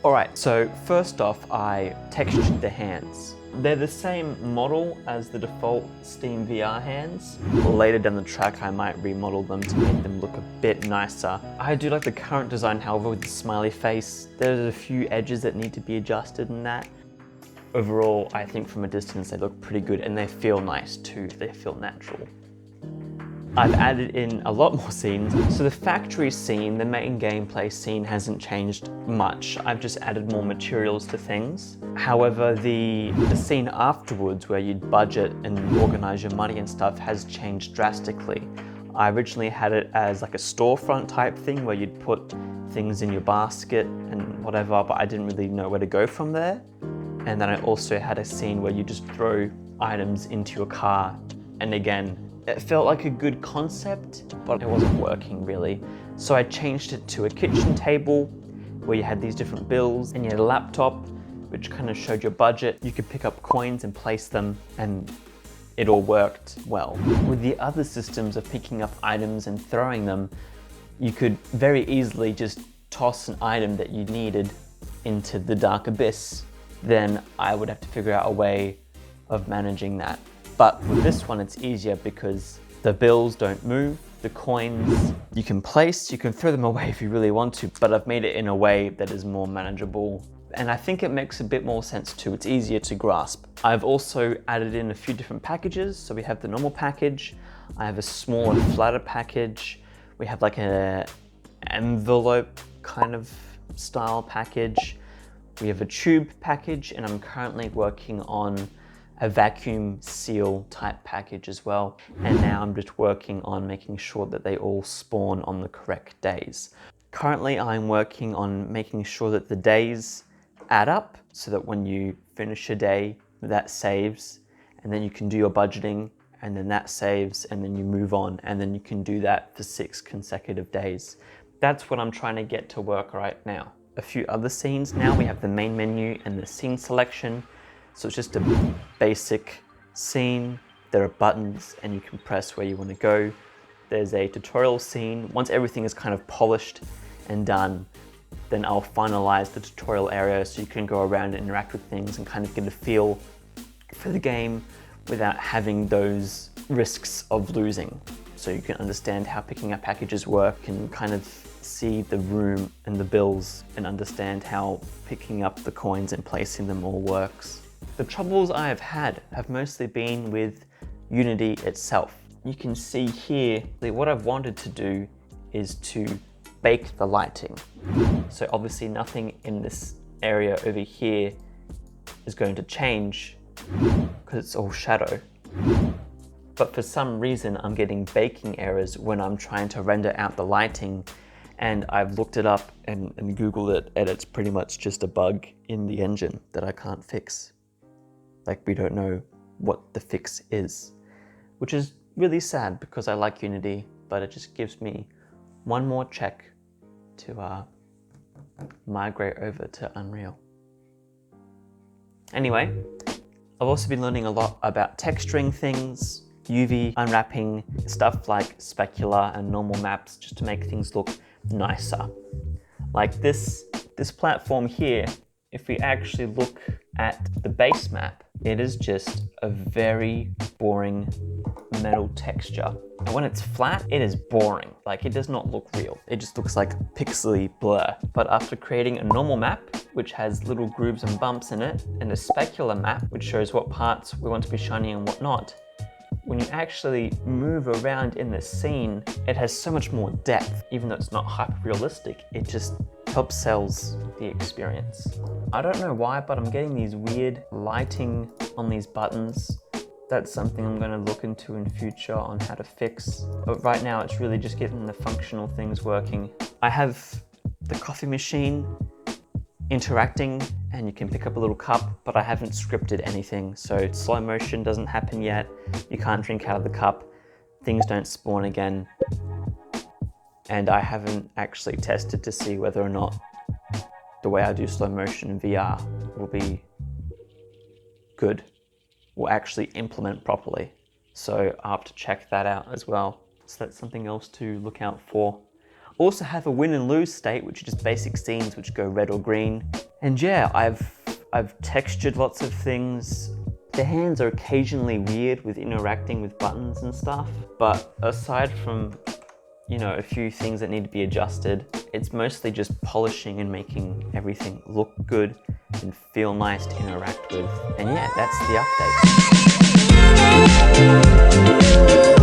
Alright, so first off, I textured the hands. They're the same model as the default Steam VR hands. Later down the track, I might remodel them to make them look a bit nicer. I do like the current design, however, with the smiley face. There's a few edges that need to be adjusted in that. Overall, I think from a distance, they look pretty good and they feel nice too. They feel natural. I've added in a lot more scenes. So the factory scene, the main gameplay scene, hasn't changed much. I've just added more materials to things. However, the scene afterwards where you'd budget and organize your money and stuff has changed drastically. I originally had it as like a storefront type thing where you'd put things in your basket and whatever, but I didn't really know where to go from there. And then I also had a scene where you just throw items into your car, and again, it felt like a good concept, but it wasn't working really. So I changed it to a kitchen table where you had these different bills and you had a laptop which kind of showed your budget. You could pick up coins and place them and it all worked well. With the other systems of picking up items and throwing them, you could very easily just toss an item that you needed into the dark abyss. Then I would have to figure out a way of managing that. But with this one, it's easier because the bills don't move, the coins you can place, you can throw them away if you really want to, but I've made it in a way that is more manageable. And I think it makes a bit more sense too. It's easier to grasp. I've also added in a few different packages. So we have the normal package. I have a smaller, flatter package. We have like an envelope kind of style package. We have a tube package, and I'm currently working on a vacuum seal type package as well. And now I'm just working on making sure that they all spawn on the correct days. Currently, I'm working on making sure that the days add up so that when you finish a day, that saves, and then you can do your budgeting, and then that saves, and then you move on, and then you can do that for 6 consecutive days. That's what I'm trying to get to work right now. A few other scenes now. We have the main menu and the scene selection. So it's just a basic scene. There are buttons and you can press where you want to go. There's a tutorial scene. Once everything is kind of polished and done, then I'll finalize the tutorial area so you can go around and interact with things and kind of get a feel for the game without having those risks of losing. So you can understand how picking up packages work and kind of see the room and the bills and understand how picking up the coins and placing them all works. The troubles I have had have mostly been with Unity itself. You can see here that what I've wanted to do is to bake the lighting. So obviously nothing in this area over here is going to change because it's all shadow. But for some reason I'm getting baking errors when I'm trying to render out the lighting, and I've looked it up and Googled it, and it's pretty much just a bug in the engine that I can't fix. Like, we don't know what the fix is, which is really sad because I like Unity, but it just gives me one more check to migrate over to Unreal. Anyway, I've also been learning a lot about texturing things, UV, unwrapping, stuff like specular and normal maps just to make things look nicer. Like this platform here, if we actually look at the base map, it is just a very boring metal texture. And when it's flat, it is boring. Like, it does not look real. It just looks like pixely blur. But after creating a normal map, which has little grooves and bumps in it, and a specular map, which shows what parts we want to be shiny and what not, when you actually move around in the scene, it has so much more depth. Even though it's not hyper-realistic, it just helps sells the experience. I don't know why, but I'm getting these weird lighting on these buttons. That's something I'm going to look into in future on how to fix. But right now it's really just getting the functional things working. I have the coffee machine interacting and you can pick up a little cup, but I haven't scripted anything. So slow motion doesn't happen yet. You can't drink out of the cup. Things don't spawn again. And I haven't actually tested to see whether or not the way I do slow motion in VR will be good, will actually implement properly. So I'll have to check that out as well. So that's something else to look out for. Also have a win and lose state, which are just basic scenes which go red or green. And yeah, I've textured lots of things. The hands are occasionally weird with interacting with buttons and stuff, but aside from, you know, a few things that need to be adjusted, it's mostly just polishing and making everything look good and feel nice to interact with. And yeah, that's the update.